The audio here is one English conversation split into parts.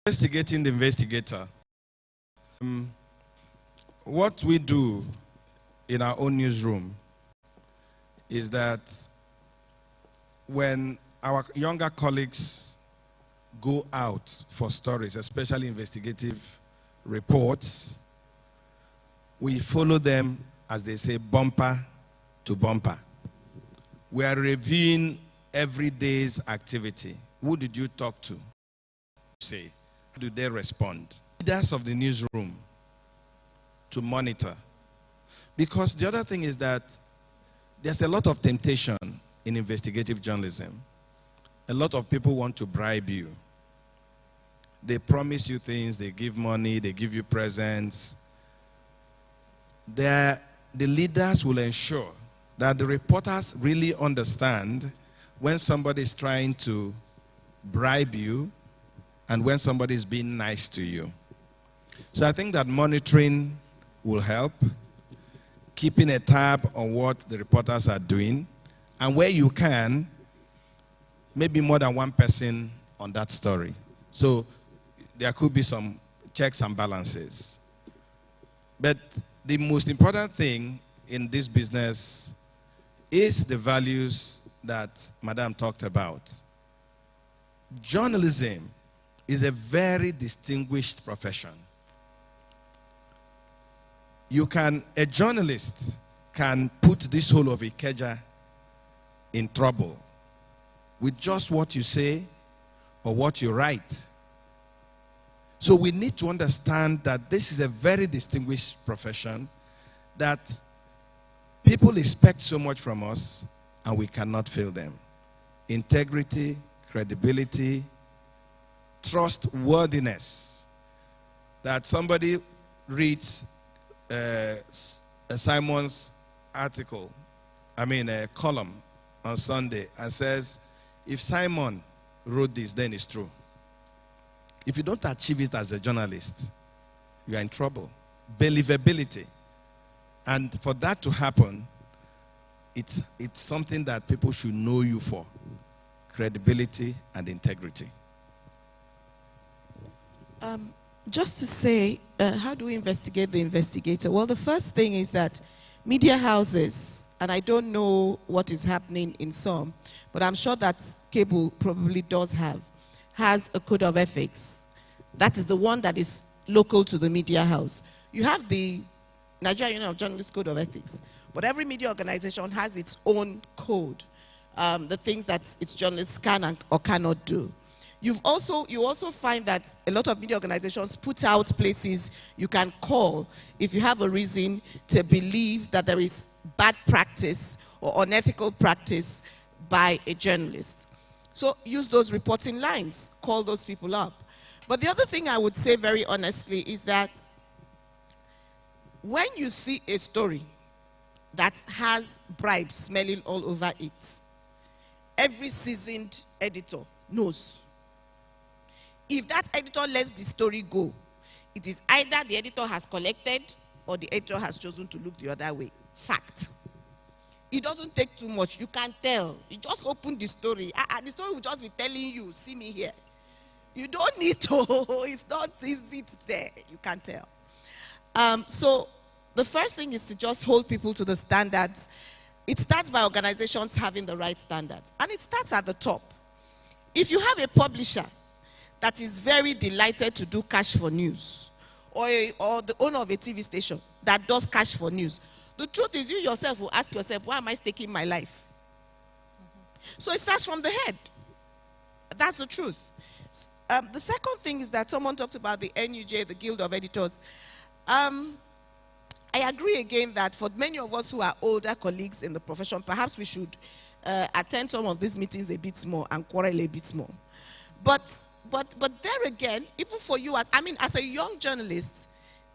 Investigating the investigator. What we do in our own newsroom is that when our younger colleagues go out for stories, especially investigative reports, we follow them, as they say, bumper to bumper. We are reviewing every day's activity. Who did you talk to? Say, how do they respond? Leaders of the newsroom to monitor. Because the other thing is that there's a lot of temptation in investigative journalism. A lot of people want to bribe you. They promise you things, they give money, they give you presents. The leaders will ensure that the reporters really understand when somebody is trying to bribe you and when somebody is being nice to you. So I think that monitoring will help, keeping a tab on what the reporters are doing, and where you can, maybe more than one person on that story. So there could be some checks and balances. But the most important thing in this business is the values that Madam talked about. Journalism is a very distinguished profession. A journalist can put this whole of Ikeja in trouble with just what you say or what you write. So we need to understand that this is a very distinguished profession, that people expect so much from us and we cannot fail them. Integrity, credibility, trustworthiness. That somebody reads Simon's article, a column on Sunday, and says, if Simon wrote this, then it's true. If you don't achieve it as a journalist, you are in trouble. Believability. And for that to happen, it's something that people should know you for. Credibility and integrity. Just to say, how do we investigate the investigator? Well, the first thing is that media houses, and I don't know what is happening in some, but I'm sure that Cable probably has a code of ethics. That is the one that is local to the media house. You have the Nigerian Union of Journalists Code of Ethics, but every media organization has its own code, the things that its journalists can or cannot do. You also find that a lot of media organizations put out places you can call if you have a reason to believe that there is bad practice or unethical practice by a journalist. So use those reporting lines, call those people up. But the other thing I would say very honestly is that when you see a story that has bribes smelling all over it, every seasoned editor knows. If that editor lets the story go, it is either the editor has collected or the editor has chosen to look the other way. Fact. It doesn't take too much. You can tell. You just open the story. The story will just be telling you, see me here. You don't need to. It's not easy. It's there. You can tell. So the first thing is to just hold people to the standards. It starts by organizations having the right standards. And it starts at the top. If you have a publisher that is very delighted to do cash for news, or the owner of a TV station that does cash for news, the truth is you yourself will ask yourself, why am I staking my life? So it starts from the head. That's the truth. The second thing is that someone talked about the NUJ, the Guild of Editors. I agree again that for many of us who are older colleagues in the profession, perhaps we should attend some of these meetings a bit more and quarrel a bit more. But there again, even for you, as a young journalist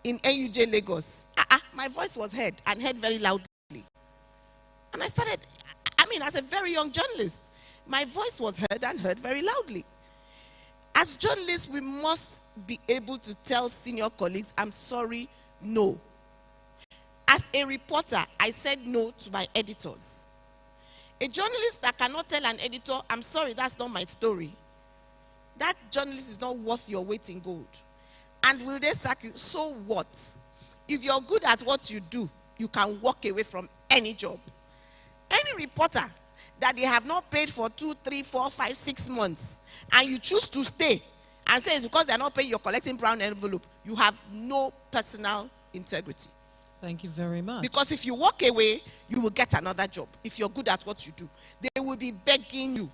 in NUJ Lagos, my voice was heard and heard very loudly. And I started, as a very young journalist, my voice was heard and heard very loudly. As journalists, we must be able to tell senior colleagues, I'm sorry, no. As a reporter, I said no to my editors. A journalist that cannot tell an editor, I'm sorry, that's not my story, that journalist is not worth your weight in gold. And will they sack you? So what? If you're good at what you do, you can walk away from any job. Any reporter that they have not paid for 2, 3, 4, 5, 6 months, and you choose to stay and say it's because they're not paying, you're collecting brown envelope, you have no personal integrity. Thank you very much. Because if you walk away, you will get another job. If you're good at what you do, they will be begging you.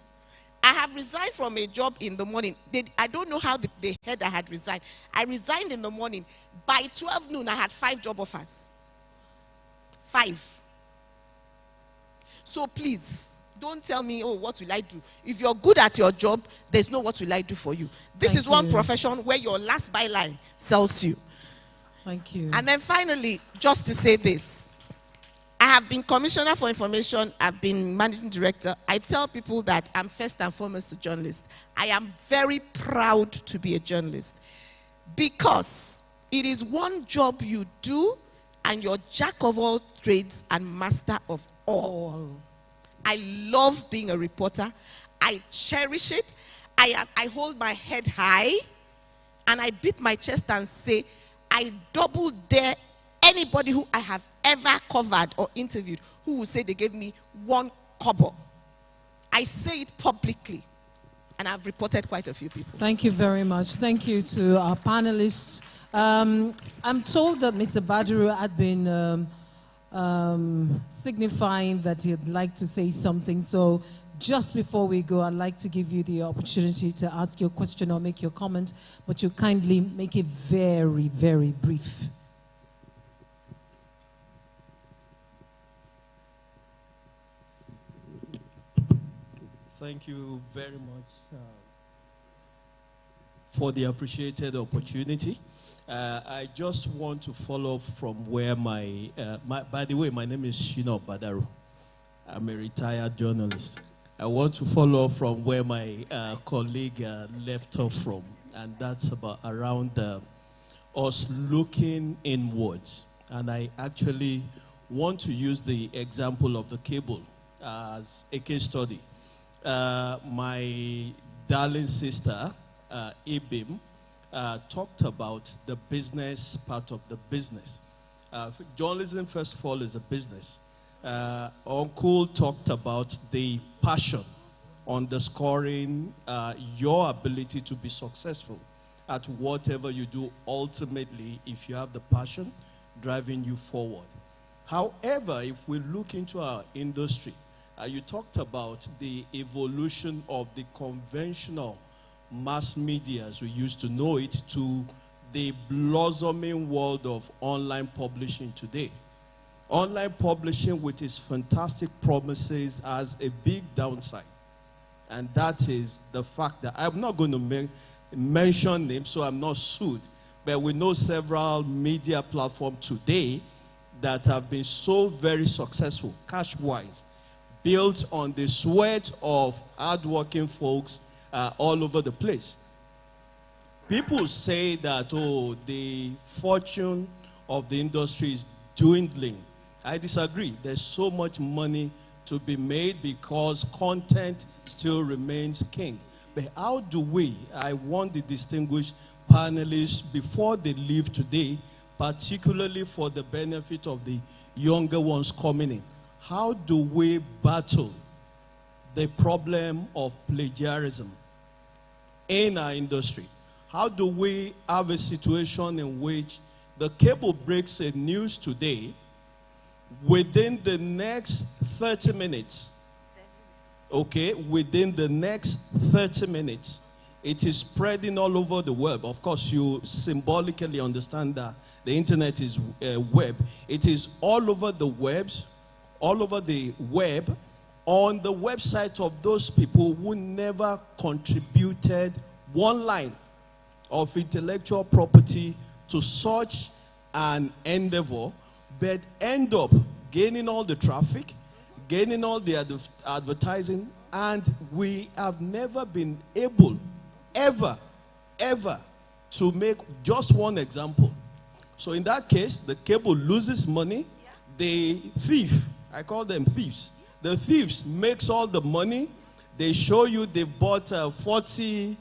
I have resigned from a job in the morning. I don't know how they heard I had resigned. I resigned in the morning. By 12 noon, I had 5 job offers. 5. So please, don't tell me, oh, what will I do? If you're good at your job, there's no what will I do for you. This is one profession where your last byline sells you. Thank you. And then finally, just to say this, I have been Commissioner for Information, I've been Managing Director. I tell people that I'm first and foremost a journalist. I am very proud to be a journalist because it is one job you do and you're jack of all trades and master of all. I love being a reporter. I cherish it. I hold my head high and I beat my chest and say, I double dare anybody who I have ever covered or interviewed who will say they gave me 1 kobo. I say it publicly, and I've reported quite a few people. Thank you very much. Thank you to our panelists. I'm told that Mr. Badiru had been signifying that he'd like to say something. So just before we go, I'd like to give you the opportunity to ask your question or make your comment, but you kindly make it very, very brief. Thank you very much for the appreciated opportunity. I just want to follow from where by the way, my name is Shino Badaru. I'm a retired journalist. I want to follow from where my colleague left off from, and that's about around us looking inwards. And I actually want to use the example of the cable as a case study. My darling sister, Ibim, talked about the business part of the business. Journalism, first of all, is a business. Uncle talked about the passion, underscoring your ability to be successful at whatever you do ultimately if you have the passion driving you forward. However, if we look into our industry, you talked about the evolution of the conventional mass media as we used to know it to the blossoming world of online publishing today. Online publishing with its fantastic promises has a big downside. And that is the fact that I'm not going to mention names so I'm not sued, but we know several media platforms today that have been so very successful, cash-wise, built on the sweat of hardworking folks all over the place. People say that, oh, the fortune of the industry is dwindling. I disagree. There's so much money to be made because content still remains king. But how do we, I want the distinguished panelists, before they leave today, particularly for the benefit of the younger ones coming in, how do we battle the problem of plagiarism in our industry? How do we have a situation in which the cable breaks a news today, within the next 30 minutes, okay, within the next 30 minutes, it is spreading all over the web. Of course, you symbolically understand that the internet is web. It is all over the webs, all over the web, on the website of those people who never contributed one line of intellectual property to such an endeavor, but end up gaining all the traffic, gaining all the advertising, and we have never been able, ever, to make just one example. So in that case, the cable loses money. The thief, I call them thieves. The thieves makes all the money. They show you they bought 40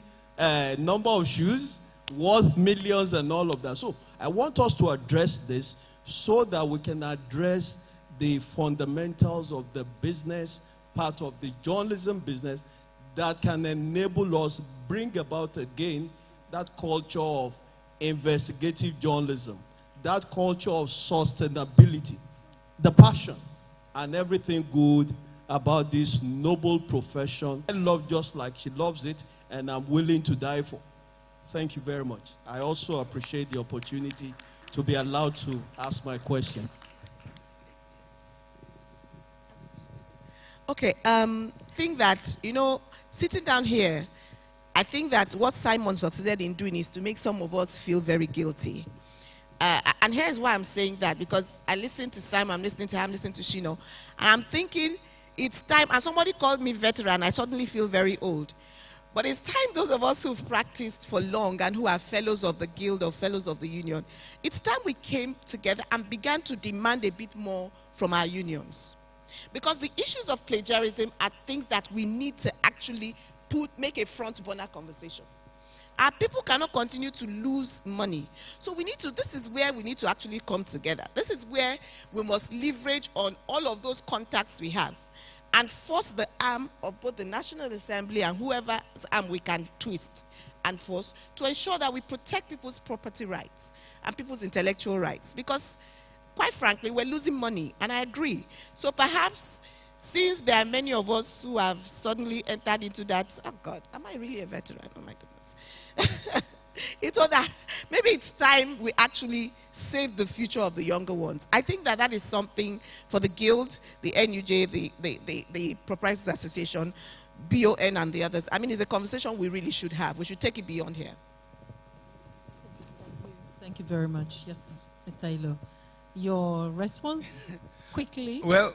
number of shoes worth millions and all of that. So I want us to address this so that we can address the fundamentals of the business, part of the journalism business, that can enable us bring about again that culture of investigative journalism, that culture of sustainability, the passion and everything good about this noble profession. I love just like she loves it, and I'm willing to die for. Thank you very much. I also appreciate the opportunity to be allowed to ask my question. Okay, think that, sitting down here, I think that what Simon succeeded in doing is to make some of us feel very guilty. And here's why I'm saying that, because I listened to Simon, I'm listening to him, I'm listening to Shino, and I'm thinking it's time, and somebody called me veteran, I suddenly feel very old. But it's time those of us who've practiced for long and who are fellows of the guild or fellows of the union, it's time we came together and began to demand a bit more from our unions. Because the issues of plagiarism are things that we need to actually make a front burner conversation. Our people cannot continue to lose money. So this is where we need to actually come together. This is where we must leverage on all of those contacts we have and force the arm of both the National Assembly and whoever's arm we can twist and force to ensure that we protect people's property rights and people's intellectual rights. Because, quite frankly, we're losing money, and I agree. So perhaps, since there are many of us who have suddenly entered into that, oh God, am I really a veteran? Oh my goodness. It was that maybe it's time we actually save the future of the younger ones. I think that is something for the Guild, the NUJ, the Proprietors Association, BON and the others. I mean, it's a conversation we really should have. We should take it beyond here. Thank you very much. Yes, Mr. Ilo. Your response, quickly? Well,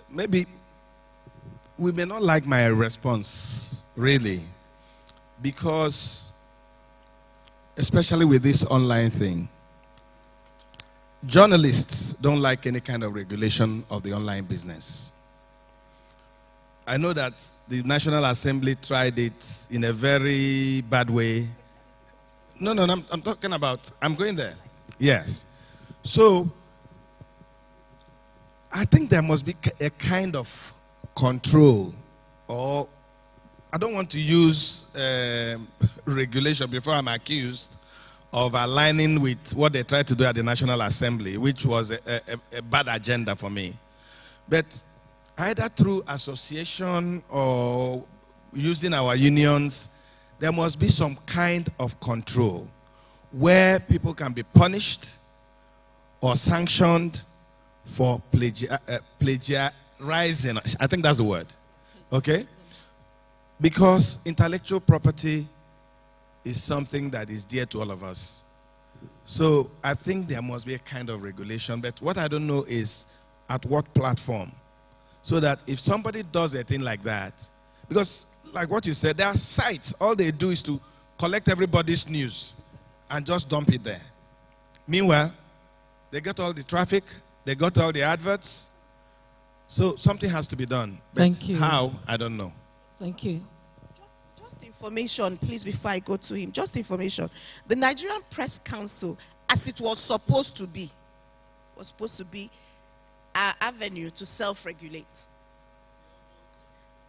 maybe we may not like my response, really, because especially with this online thing, journalists don't like any kind of regulation of the online business. I know that the National Assembly tried it in a very bad way. No, I'm talking about, I'm going there. Yes. So, I think there must be a kind of control, or I don't want to use regulation before I'm accused of aligning with what they tried to do at the National Assembly, which was a bad agenda for me. But either through association or using our unions, there must be some kind of control where people can be punished or sanctioned for plagiarizing. I think that's the word. Okay? Because intellectual property is something that is dear to all of us. So I think there must be a kind of regulation. But what I don't know is at what platform. So that if somebody does a thing like that, because like what you said, there are sites, all they do is to collect everybody's news and just dump it there. Meanwhile, they get all the traffic, they got all the adverts. So something has to be done. But thank you. How? I don't know. Thank you. Just information, please, before I go to him. Just information. The Nigerian Press Council, as it was supposed to be our avenue to self-regulate.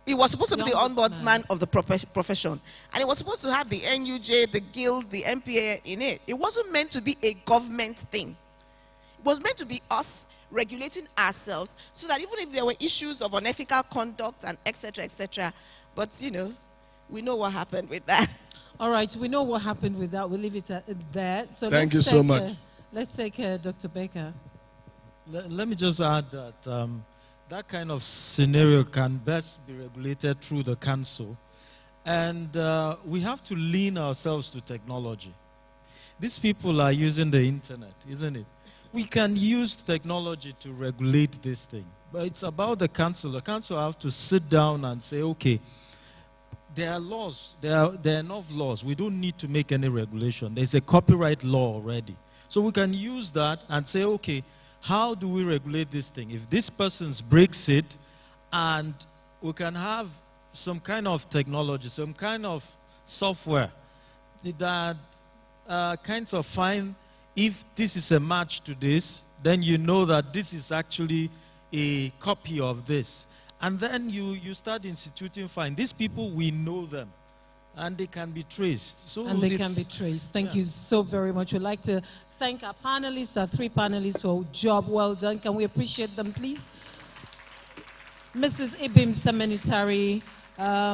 It was supposed to be the ombudsman of the profession. And it was supposed to have the NUJ, the Guild, the MPA in it. It wasn't meant to be a government thing. It was meant to be us regulating ourselves so that even if there were issues of unethical conduct and etc., but we know what happened with that. All right, we know what happened with that. We'll leave it at there. So thank you so much. Let's take Dr. Baker. Let me just add that that kind of scenario can best be regulated through the council. And we have to lean ourselves to technology. These people are using the internet, isn't it? We can use technology to regulate this thing. But it's about the council. The council have to sit down and say, okay, there are laws. There are enough laws. We don't need to make any regulation. There's a copyright law already. So we can use that and say, okay, how do we regulate this thing? If this person breaks it, and we can have some kind of technology, some kind of software that kinds of find if this is a match to this, then you know that this is actually a copy of this. And then you start instituting fine. These people, we know them, and they can be traced. So and they can be traced. Thank you so very much. We'd like to thank our panelists, our 3 panelists, for a job well done. Can we appreciate them, please? Mrs. Ibim Semenitari,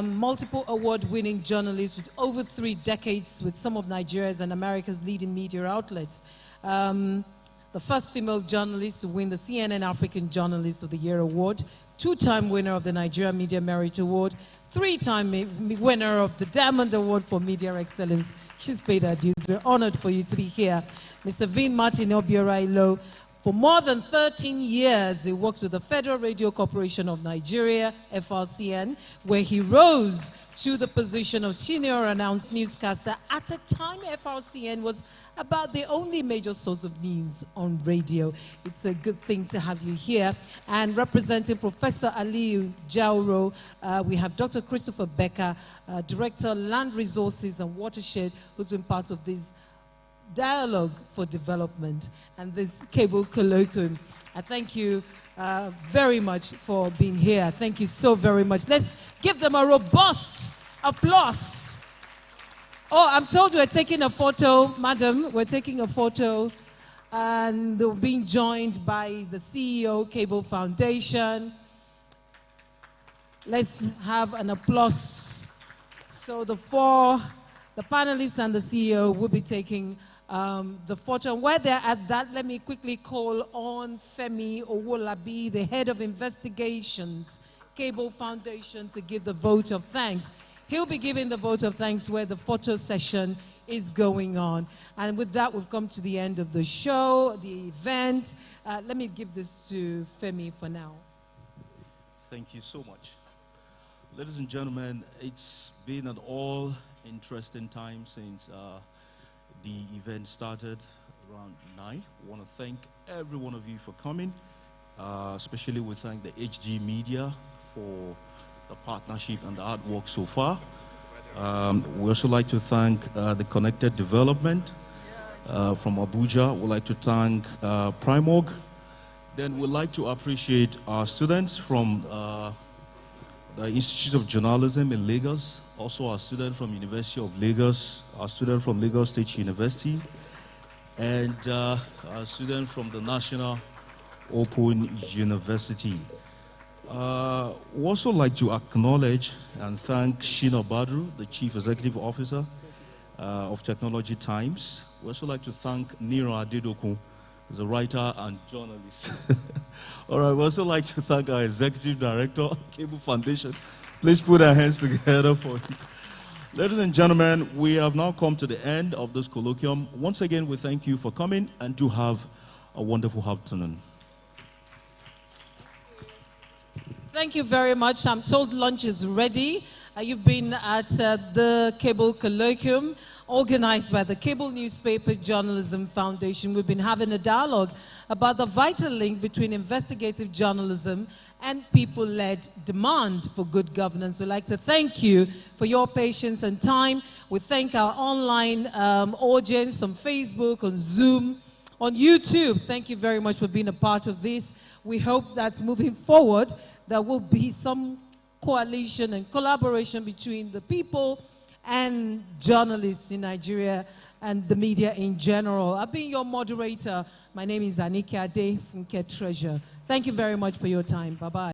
multiple award-winning journalist with over 3 decades with some of Nigeria's and America's leading media outlets. The first female journalist to win the CNN African Journalist of the Year Award, 2-time winner of the Nigeria Media Merit Award, 3-time winner of the Diamond Award for Media Excellence. She's paid her dues. We're honored for you to be here. Mr. Vin Martin Obiora-Ilo, for more than 13 years, he worked with the Federal Radio Corporation of Nigeria, FRCN, where he rose to the position of senior announced newscaster at a time FRCN was about the only major source of news on radio. It's a good thing to have you here. And representing Professor Aliyu Jauro, we have Dr. Christopher Becker, Director, Land Resources and Watershed, who's been part of this dialogue for development and this cable colloquium. I thank you very much for being here. Thank you so very much. Let's give them a robust applause. Oh, I'm told we're taking a photo, madam. We're taking a photo, and we're being joined by the CEO, Cable Foundation. Let's have an applause. So the panelists and the CEO will be taking the photo. And while they're at that, let me quickly call on Femi Owolabi, the head of investigations, Cable Foundation, to give the vote of thanks. He'll be giving the vote of thanks where the photo session is going on. And with that, we've come to the end of the show, the event. Let me give this to Femi for now. Thank you so much. Ladies and gentlemen, it's been an all-interesting time since the event started around 9. I want to thank every one of you for coming. Especially we thank the HG Media for the partnership and the artwork so far. We also like to thank the Connected Development from Abuja. We'd like to thank Primorg. Then we'd like to appreciate our students from the Institute of Journalism in Lagos, also our student from University of Lagos, our student from Lagos State University, and our student from the National Open University. We also like to acknowledge and thank Shina Badru, the Chief Executive Officer of Technology Times. We also like to thank Nira Adedoku, who's a writer and journalist. All right, we also like to thank our Executive Director, Cable Foundation. Please put our hands together for him. Ladies and gentlemen, we have now come to the end of this colloquium. Once again, we thank you for coming and to have a wonderful afternoon. Thank you very much. I'm told lunch is ready. You've been at the Cable Colloquium, organized by the Cable Newspaper Journalism Foundation. We've been having a dialogue about the vital link between investigative journalism and people-led demand for good governance. We'd like to thank you for your patience and time. We thank our online audience on Facebook, on Zoom, on YouTube. Thank you very much for being a part of this. We hope that moving forward, there will be some coalition and collaboration between the people and journalists in Nigeria and the media in general. I've been your moderator. My name is Anike Ade from Care Treasure. Thank you very much for your time. Bye-bye.